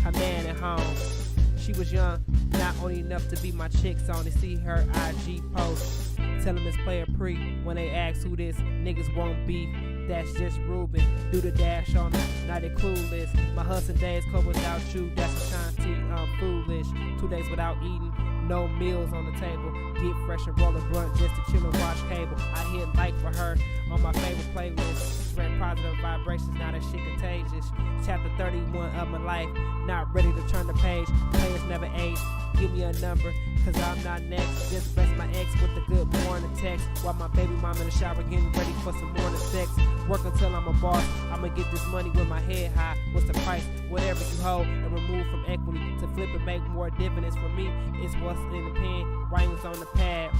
her man at home. She was young, not only enough to be my chick, so to see her IG post. Tell him it's player pre when they ask who this niggas won't be. That's just Ruben. Do the dash on them, now they clueless. My hustling days cold without you, that's Ashanti, I'm foolish. 2 days without eating, no meals on the table. Get fresh and roll a blunt just to chill and watch cable. I hit like for her on my favorite playlist. Spread positive vibrations, now that shit contagious. Chapter 31 of my life, not ready to turn the page. Players never age, give me a number, cause I'm not next. Just bless my ex with a good morning text, while my baby mom in the shower getting ready for some morning sex. Work until I'm a boss, I'ma get this money with my head high. What's the price? Whatever you hold and remove from equity. To flip and make more dividends for me, it's what's in the pen, writings on the pad.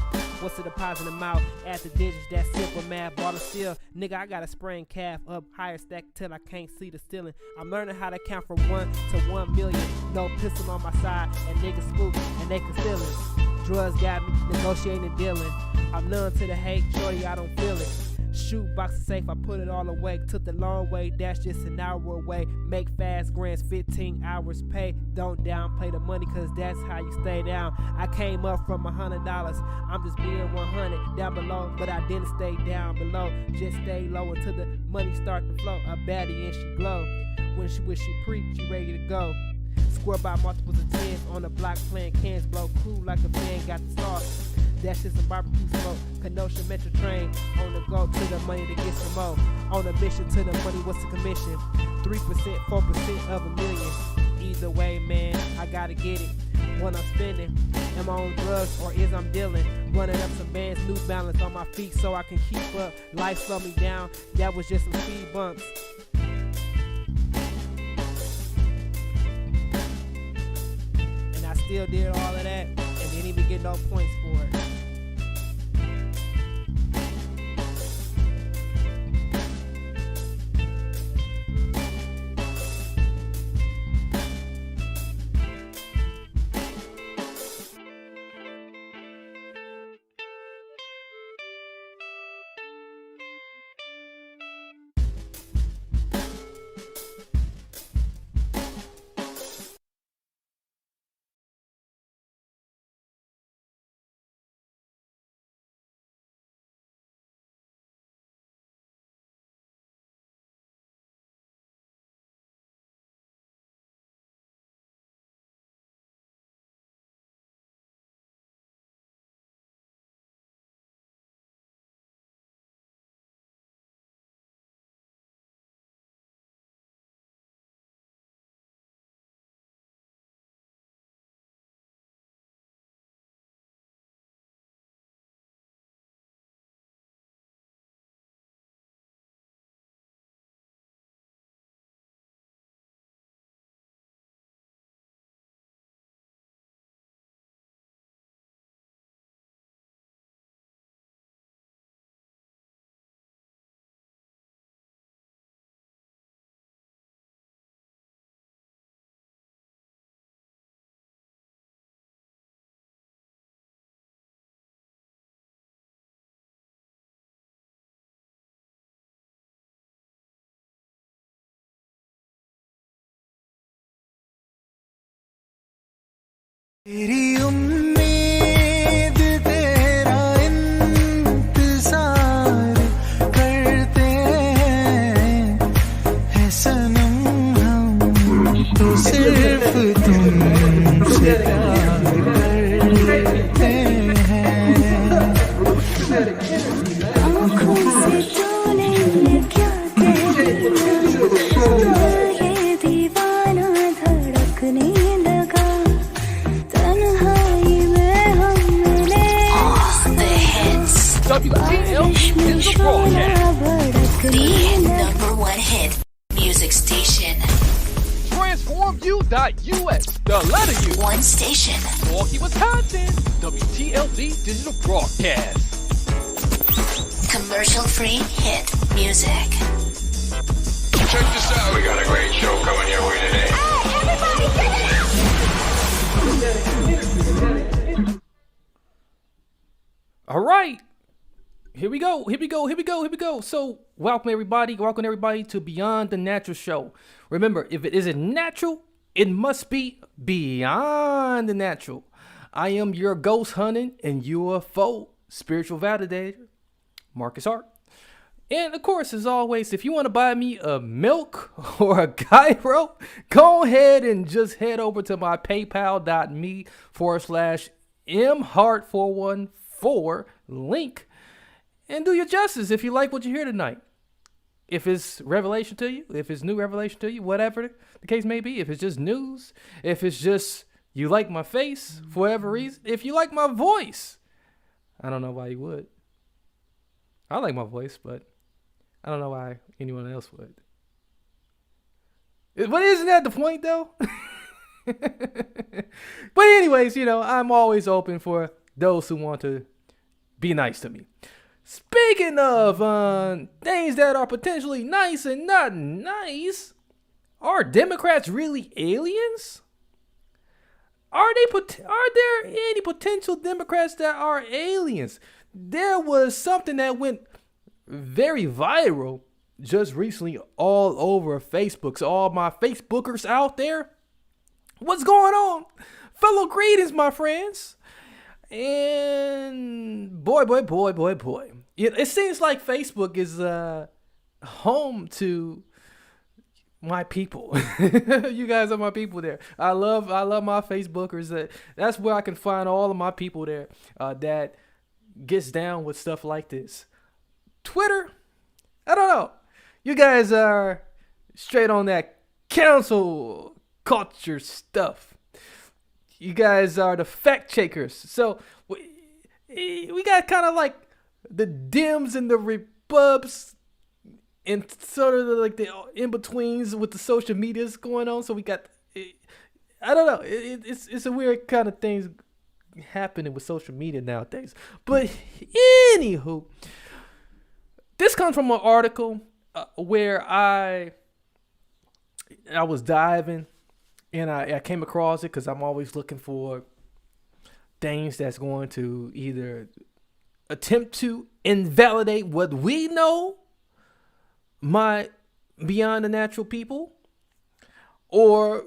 What's the deposit amount? Add the digits, that's simple math. Ball of steel, nigga, I got a sprained calf. Up higher stack till I can't see the ceiling. I'm learning how to count from 1 to 1 million. No pistol on my side, and niggas spook and they conceal it. Drugs got me negotiating and dealing. I'm numb to the hate, shorty, I don't feel it. Shoot box is safe, I put it all away. Took the long way, that's just an hour away. Make fast grants, 15 hours pay. Don't downplay the money, cause that's how you stay down. I came up from $100, I'm just being 100 down below, but I didn't stay down below. Just stay low until the money start to flow. A baddie and she glow. When she preach, she ready to go. Square by multiples of 10s on the block playing cans blow. Cool like a fan, got the sauce. That's just some barbecue smoke. Kenosha Metro train on the go to the money to get some more. On a mission to the money, what's the commission? 3%, 4% of a million. Either way, man, I gotta get it. When I'm spending, am I on drugs or is I'm dealing? Running up some bands, New Balance on my feet so I can keep up. Life slowed me down, that was just some speed bumps. And I still did all of that and didn't even get no points for it. तेरी उम्मीद तेरा इंतजार करते हैं सनम हम तो सिर्फ तुमसे प्यार करते हैं आँखों से तूने क्या कहना ये दीवाना धड़कने लगा WTL is the broadcast. The #1 hit music station. TransformU.us, the letter U. One station. Milwaukee, Wisconsin. WTLD digital broadcast. Commercial free hit music. Check this out. We got a great show coming your way today. All right. Here we go. So, welcome everybody to Beyond the Natural Show. Remember, if it isn't natural, It must be beyond the natural. I am your ghost hunting and UFO spiritual validator, Marcus Hart. And of course, as always, if you want to buy me a milk or a gyro, go ahead and just head over to my paypal.me/mhart414 link and do your justice if you like what you hear tonight. If it's revelation to you, if it's new revelation to you, whatever the case may be, if it's just news, if it's just you like my face for whatever reason, if you like my voice, I don't know why you would. I like my voice, but I don't know why anyone else would. But isn't that the point, though? But anyways, I'm always open for those who want to be nice to me. Speaking of things that are potentially nice and not nice, are Democrats really aliens? Are there any potential Democrats that are aliens? There was something that went very viral just recently all over Facebook. So all my Facebookers out there, what's going on? Fellow greetings, my friends. And boy. It seems like Facebook is home to my people. You guys are my people there. I love my Facebookers. That's where I can find all of my people there that gets down with stuff like this. Twitter, I don't know. You guys are straight on that cancel culture stuff. You guys are the fact checkers. So we got kind of like the Dems and the Repubs and sort of like the in-betweens with the social medias going on. So we got, I don't know. It's a weird kind of things happening with social media nowadays. But anywho, this comes from an article where I was diving and I came across it because I'm always looking for things that's going to either attempt to invalidate what we know, my beyond the natural people, or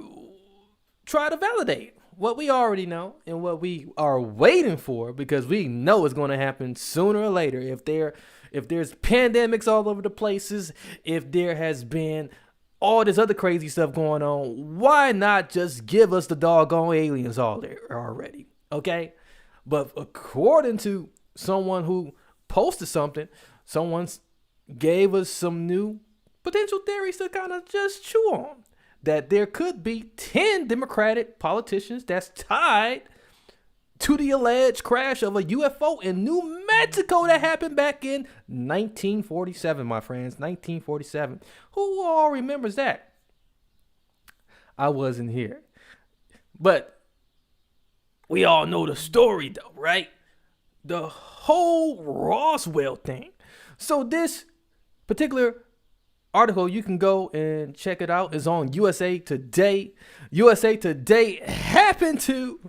try to validate what we already know and what we are waiting for, because we know it's going to happen sooner or later. If there's pandemics all over the places, if there has been all this other crazy stuff going on, why not just give us the doggone aliens all there already? Okay? But according to someone who posted something, someone gave us some new potential theories to kind of just chew on. That there could be 10 Democratic politicians that's tied to the alleged crash of a UFO in New Mexico that happened back in 1947, my friends. 1947. Who all remembers that? I wasn't here. But we all know the story, though, right? The whole Roswell thing. So this particular article, you can go and check it out, is on USA Today. USA Today happened to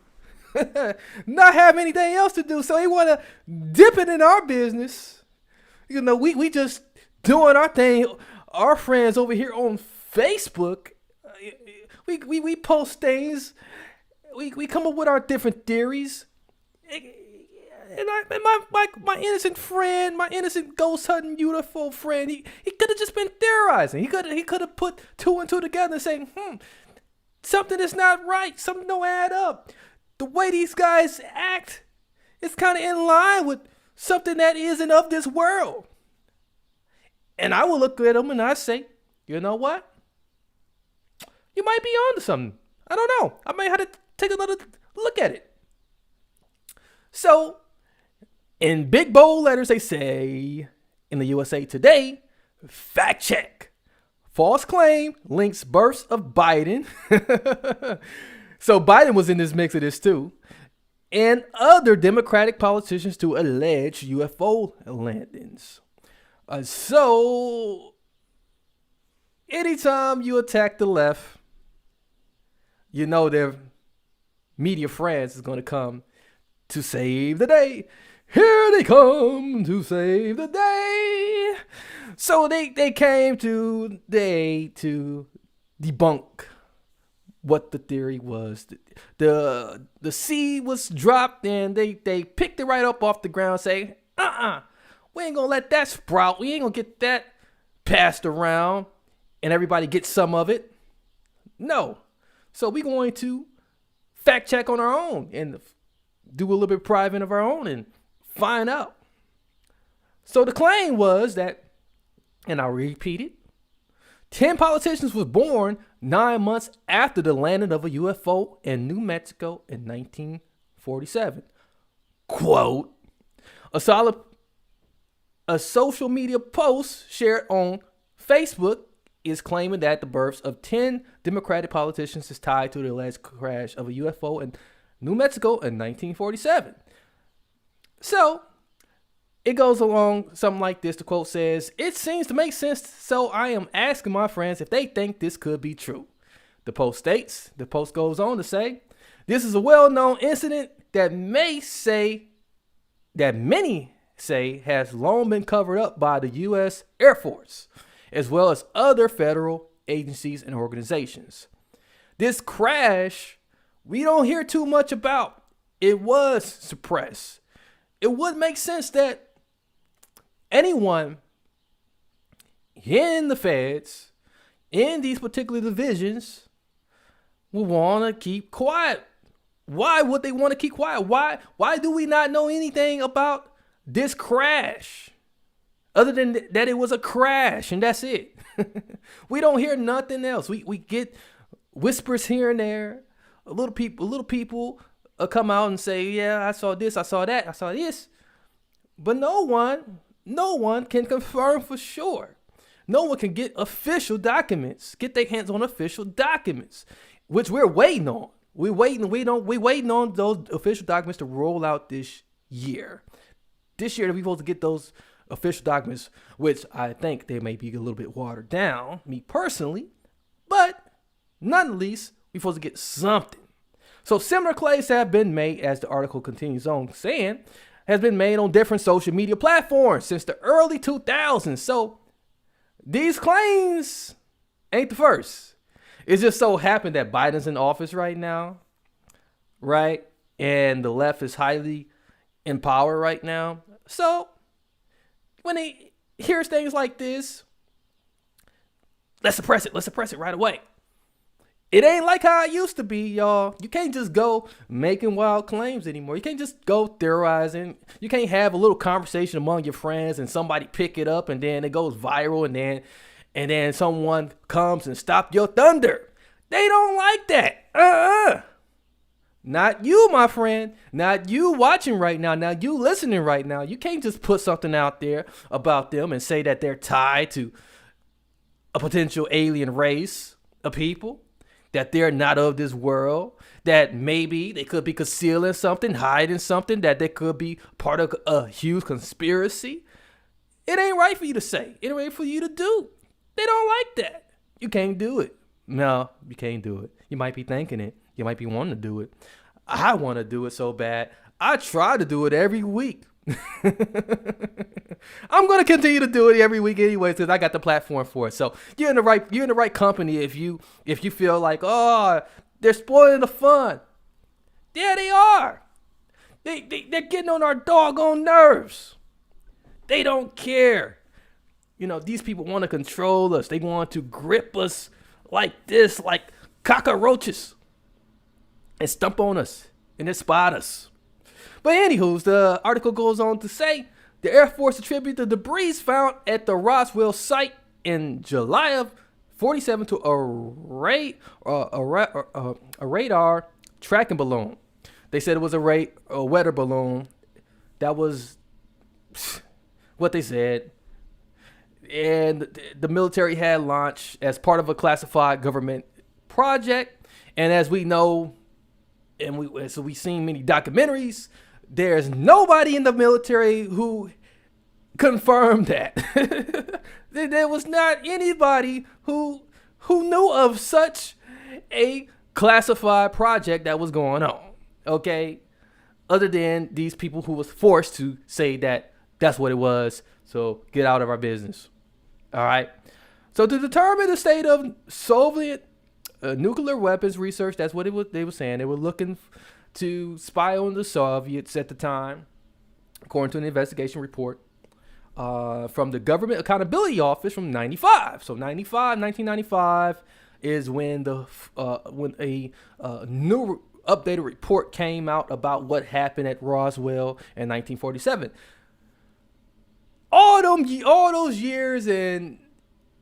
not have anything else to do, so they want to dip it in our business. We just doing our thing. Our friends over here on Facebook, we post things. We come up with our different theories. And my innocent friend, my innocent ghost hunting UFO friend, he could have just been theorizing. He could have put two and two together and saying, something is not right. Something don't add up. The way these guys act is kind of in line with something that isn't of this world. And I will look at them and I say, you know what? You might be onto something. I don't know. I might have to take another look at it. So, in big bold letters, they say in the USA Today, fact check. False claim links births of Biden. So Biden was in this mix of this too. And other Democratic politicians to alleged UFO landings. So, anytime you attack the left, you know their media friends is going to come to save the day. Here they come to save the day. So they came to debunk what the theory was. The seed was dropped and they picked it right up off the ground, say, we ain't gonna let that sprout. We ain't gonna get that passed around and everybody gets some of it. No. So we're going to fact check on our own and do a little bit private of our own and find out. So the claim was that, and I'll repeat it, 10 politicians was born 9 months after the landing of a UFO in New Mexico in 1947. Quote, a social media post shared on Facebook is claiming that the births of 10 Democratic politicians is tied to the alleged crash of a UFO in New Mexico in 1947. So, it goes along something like this. The quote says, it seems to make sense, so I am asking my friends if they think this could be true. The post goes on to say, this is a well-known incident that many say has long been covered up by the U.S. Air Force, as well as other federal agencies and organizations. This crash, we don't hear too much about. It was suppressed. It would make sense that anyone in the feds, in these particular divisions, would want to keep quiet. Why would they want to keep quiet? Why do we not know anything about this crash? Other than that it was a crash and that's it. We don't hear nothing else. We get whispers here and there. A little people come out and say, yeah, I saw this, I saw that, I saw this. But no one can confirm for sure. No one can get official documents, get their hands on official documents, which we're waiting on. We're waiting on those official documents to roll out this year. This year, we're supposed to get those official documents, which I think they may be a little bit watered down, me personally, but nonetheless, we're supposed to get something. So similar claims have been made, as the article continues on saying, has been made on different social media platforms since the early 2000s. So these claims ain't the first. It just so happened that Biden's in office right now, right? And the left is highly in power right now. So when he hears things like this, let's suppress it right away. It ain't like how it used to be, y'all. You can't just go making wild claims anymore. You can't just go theorizing. You can't have a little conversation among your friends and somebody pick it up and then it goes viral and then someone comes and stop your thunder. They don't like that. Not you, my friend. Not you watching right now. Not you listening right now. You can't just put something out there about them and say that they're tied to a potential alien race of people, that they're not of this world, that maybe they could be concealing something, hiding something, that they could be part of a huge conspiracy. It ain't right for you to say. It ain't right for you to do. They don't like that. You can't do it. No, you can't do it. You might be thinking it. You might be wanting to do it. I want to do it so bad. I try to do it every week. I'm going to continue to do it every week anyway, because I got the platform for it. So you're in the right company if you feel like, oh, they're spoiling the fun. Yeah, they are. They're getting on our doggone nerves. They don't care. You know, these people want to control us. They want to grip us like this, like cockroaches, and stomp on us and then spot us. But anywho, the article goes on to say the Air Force attributed the debris found at the Roswell site in July of 47 to a radar tracking balloon. They said it was a weather balloon. That was what they said. And the military had launched as part of a classified government project. And as we know, and we've seen many documentaries, there's nobody in the military who confirmed that. There was not anybody who knew of such a classified project that was going on. Okay, other than these people who was forced to say that that's what it was. So get out of our business. All right. So to determine the state of Soviet nuclear weapons research. That's what they were saying. They were looking to spy on the Soviets at the time, according to an investigation report from the Government Accountability Office from 95. So 1995 is when when a new updated report came out about what happened at Roswell in 1947. All those years, and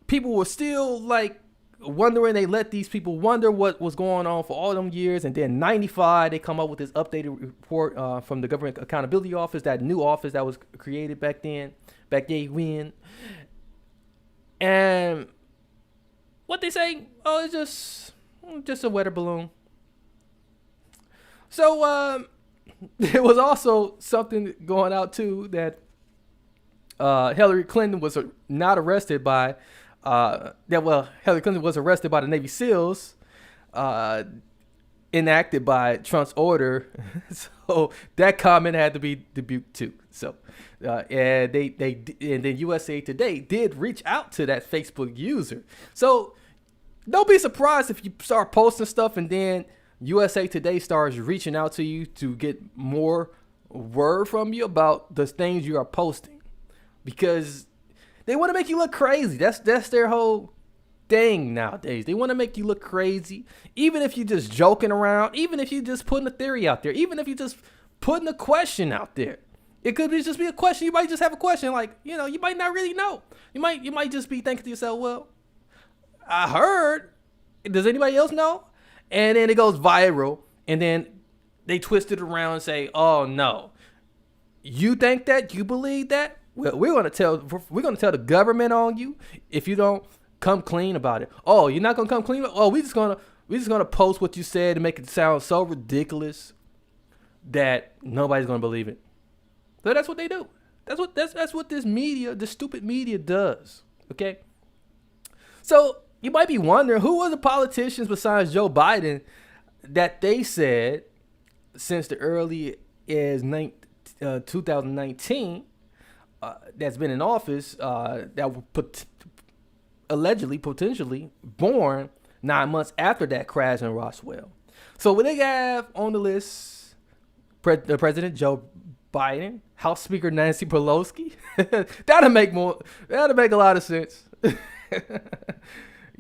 people were still like wondering. They let these people wonder what was going on for all them years, and then 95 they come up with this updated report from the Government Accountability Office, that new office that was created back when. And what they say, oh, it's just a weather balloon. So there was also something going out too, that Hillary Clinton was not arrested by Hillary Clinton was arrested by the Navy SEALs, enacted by Trump's order. So that comment had to be rebuked too. So and then USA Today did reach out to that Facebook user. So don't be surprised if you start posting stuff and then USA Today starts reaching out to you to get more word from you about the things you are posting, because they want to make you look crazy. That's their whole thing nowadays. They want to make you look crazy, even if you're just joking around, even if you're just putting a theory out there, even if you're just putting a question out there. It could just be a question. You might just have a question, like, you might not really know. You might just be thinking to yourself, well, I heard. Does anybody else know? And then it goes viral, and then they twist it around and say, "Oh no, you think that? You believe that? Well, we're gonna tell the government on you if you don't come clean about it. Oh, you're not gonna come clean? Oh, we just gonna post what you said and make it sound so ridiculous that nobody's gonna believe it." So that's what they do. That's what this media, this stupid media, does. Okay. So you might be wondering, who are the politicians besides Joe Biden that they said since the early as 2019 that's been in office that were potentially born 9 months after that crash in Roswell. So what they have on the list, President Joe Biden, House Speaker Nancy Pelosi. that'll make a lot of sense.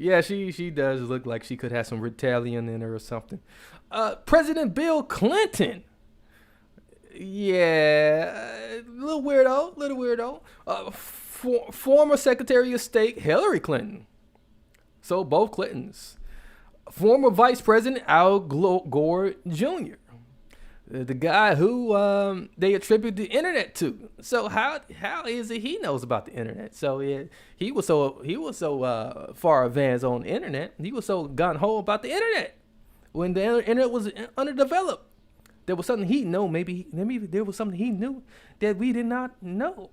Yeah, she does look like she could have some Italian in her or something. President Bill Clinton. Yeah, little weirdo. Former Secretary of State Hillary Clinton. So both Clintons. Former Vice President Al Gore Jr. The guy who they attribute the internet to. So how is it he knows about the internet? So he was so far advanced on the internet. He was so gung ho about the internet when the internet was underdeveloped. There was something he knew. Maybe there was something he knew that we did not know,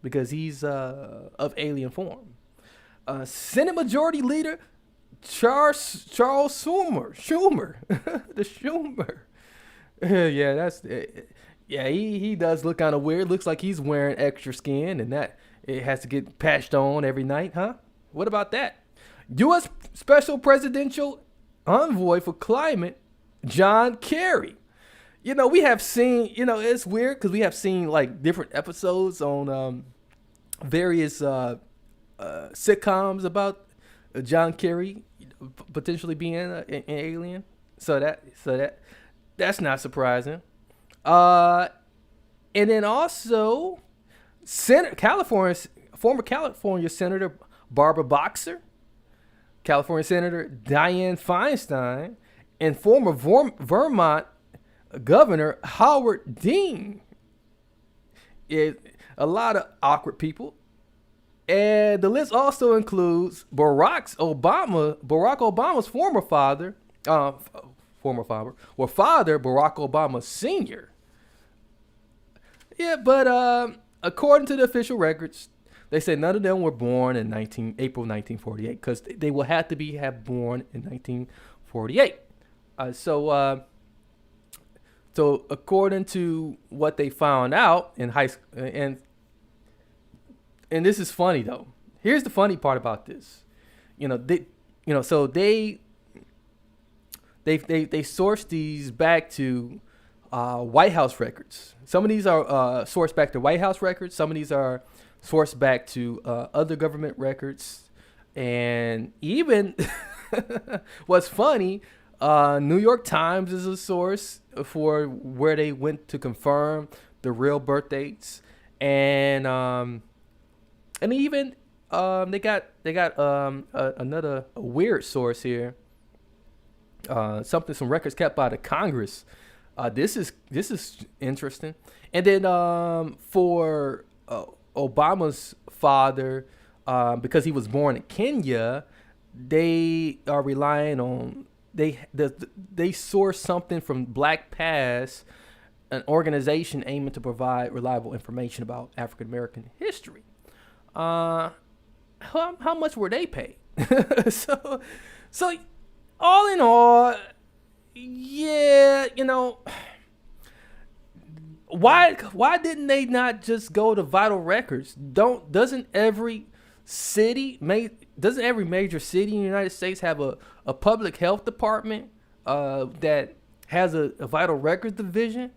because he's of alien form. Senate Majority Leader Charles Schumer, the Schumer. He does look kind of weird. Looks like he's wearing extra skin, and that it has to get patched on every night, huh? What about that? U.S. Special Presidential Envoy for Climate John Kerry. We have seen, it's weird because we have seen like different episodes on various sitcoms about John Kerry potentially being an alien. That's not surprising. And then also, former California Senator Barbara Boxer, California Senator Dianne Feinstein, and former Vermont Governor Howard Dean. A lot of awkward people. And the list also includes Barack Obama's former father, Barack Obama Sr. Yeah, but according to the official records, they say none of them were born in April 1948, because they will have to have born in 1948. So according to what they found out in high school, and this is funny though. Here's the funny part about this. they source these back to White House records. Some of these are sourced back to White House records. Some of these are sourced back to other government records. And even what's funny, New York Times is a source for where they went to confirm the real birth dates. And even they got another weird source here. Some records kept by the Congress. This is interesting. And then for Obama's father, because he was born in Kenya, they are relying on they source something from Black Past, an organization aiming to provide reliable information about African American history. How much were they paid? so all in all, yeah, why didn't they not just go to Vital Records? Doesn't every major city in the United States have a public health department that has a Vital Records division?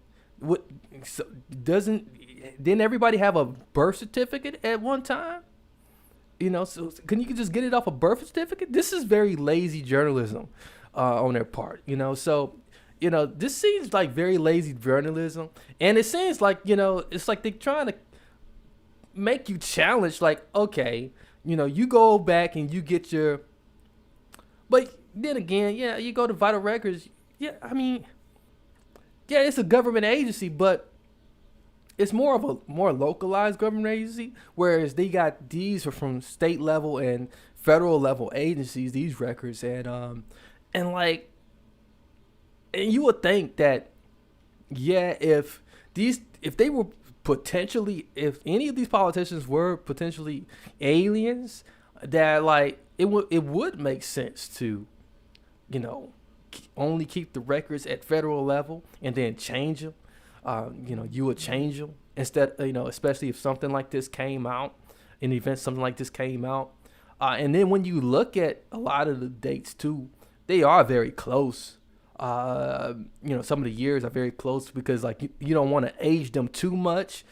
Didn't everybody have a birth certificate at one time? So can you just get it off a birth certificate? This is very lazy journalism on their part. So this seems like very lazy journalism, and it seems like it's like they're trying to make you challenge. Like, okay, you go back and you get your, but then again, yeah, you go to Vital Records. Yeah, I mean, yeah, it's a government agency, but it's more of a more localized government agency, whereas these are from state level and federal level agencies, these records, and you would think that, yeah, if they were if any of these politicians were potentially aliens, that like it would make sense to, only keep the records at federal level and then change them. You would change them instead, especially if something like this came out, an event, something like this came out. And then when you look at a lot of the dates too, they are very close. Some of the years are very close because like you don't want to age them too much.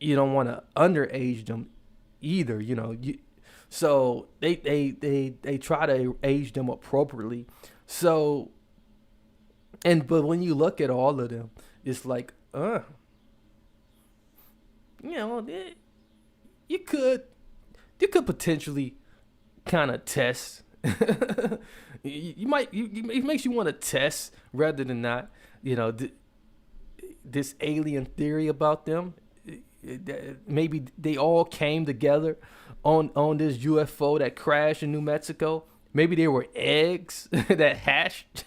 You don't want to underage them either, so they try to age them appropriately. So, but when you look at all of them, it's like, you could potentially kind of test. It makes you want to test rather than not. This alien theory about them. Maybe they all came together on this UFO that crashed in New Mexico. Maybe they were eggs that hatched.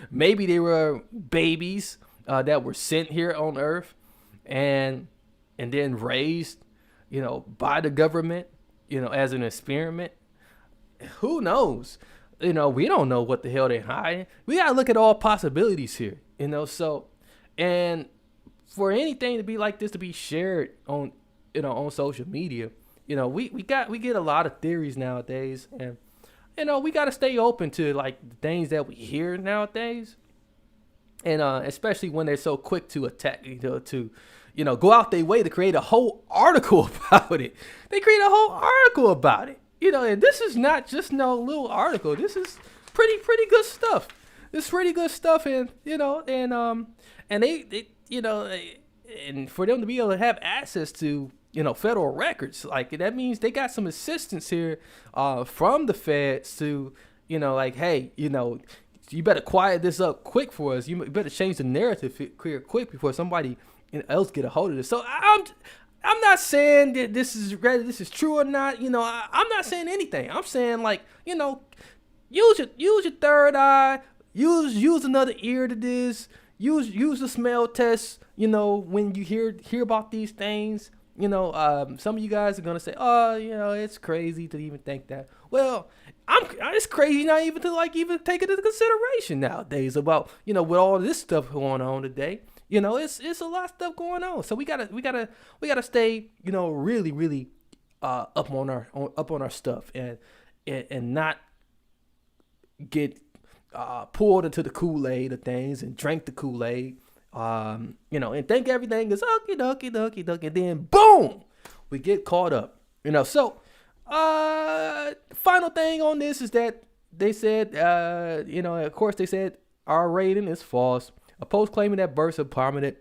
Maybe they were babies that were sent here on Earth and then raised, by the government, as an experiment. Who knows? We don't know what the hell they're hiding. We gotta look at all possibilities here, So, and for anything to be like this to be shared on, on social media, we get a lot of theories nowadays, and we gotta stay open to like the things that we hear nowadays, and especially when they're so quick to attack, to go out their way to create a whole article about it. They create a whole article about it. And this is not just no little article. This is pretty good stuff. It's pretty good stuff, and and they and for them to be able to have access to federal records, like that means they got some assistance here from the feds to like, hey, you better quiet this up quick for us. You better change the narrative quick before somebody else get a hold of this. So I'm not saying that this is true or not. I'm not saying anything. I'm saying like, use your third eye. Use another ear to this. Use the smell test. When you hear about these things. Some of you guys are gonna say, oh, it's crazy to even think that. Well, it's crazy not even to even take it into consideration nowadays about with all this stuff going on today. It's a lot of stuff going on. So we gotta stay, really, really up on our stuff and not get poured into the Kool-Aid of things and drank the Kool-Aid, and think everything is okie dokie, and then boom, we get caught up, So, final thing on this is that they said, of course they said our rating is false. A post claiming that births of prominent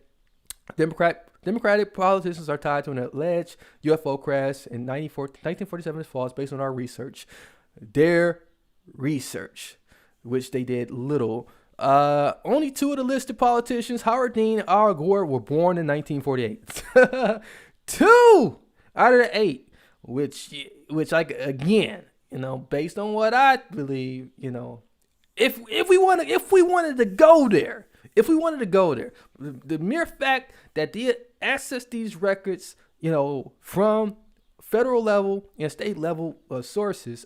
Democratic politicians are tied to an alleged UFO crash in 1947 is false based on our research. Their research, which they did little. Only 2 of the listed politicians, Howard Dean and Al Gore, were born in 1948. 2 out of the 8, which like, again, based on what I believe, if we wanted to go there, the mere fact that they access these records, from federal level and state level sources,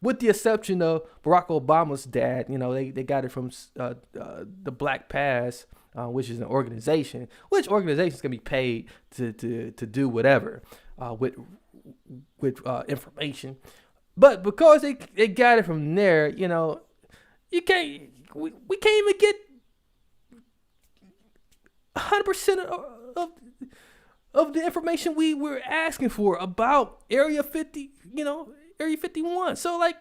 with the exception of Barack Obama's dad, they got it from the Black Pass, which is an organization, which organizations can be paid to do whatever with information. But because they got it from there, you can't, we can't even get 100% of the information we were asking for about Area 50, Area 51. So, like,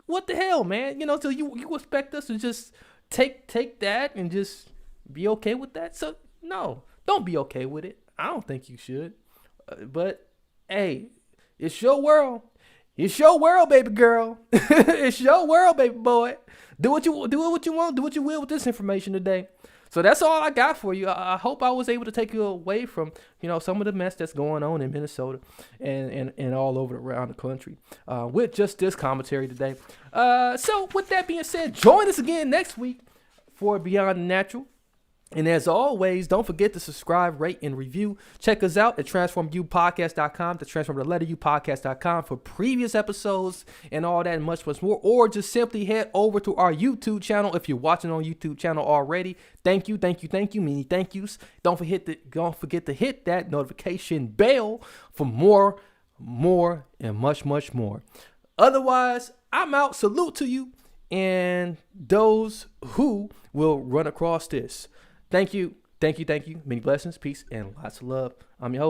what the hell, man? So you expect us to just take that and just be okay with that? So, no, don't be okay with it. I don't think you should. But, hey, it's your world. It's your world, baby girl. It's your world, baby boy. Do what you want. Do what you will with this information today. So that's all I got for you. I hope I was able to take you away from, some of the mess that's going on in Minnesota and all over around the country with just this commentary today. So with that being said, join us again next week for Beyond the Natural. And as always, don't forget to subscribe, rate, and review. Check us out at transformupodcast.com, the transform.upodcast.com for previous episodes and all that and much more. Or just simply head over to our YouTube channel if you're watching on YouTube channel already. Thank you, many thank yous. Don't forget to hit that notification bell for more, and much more. Otherwise, I'm out. Salute to you and those who will run across this. Thank you. Many blessings, peace, and lots of love. I'm your host.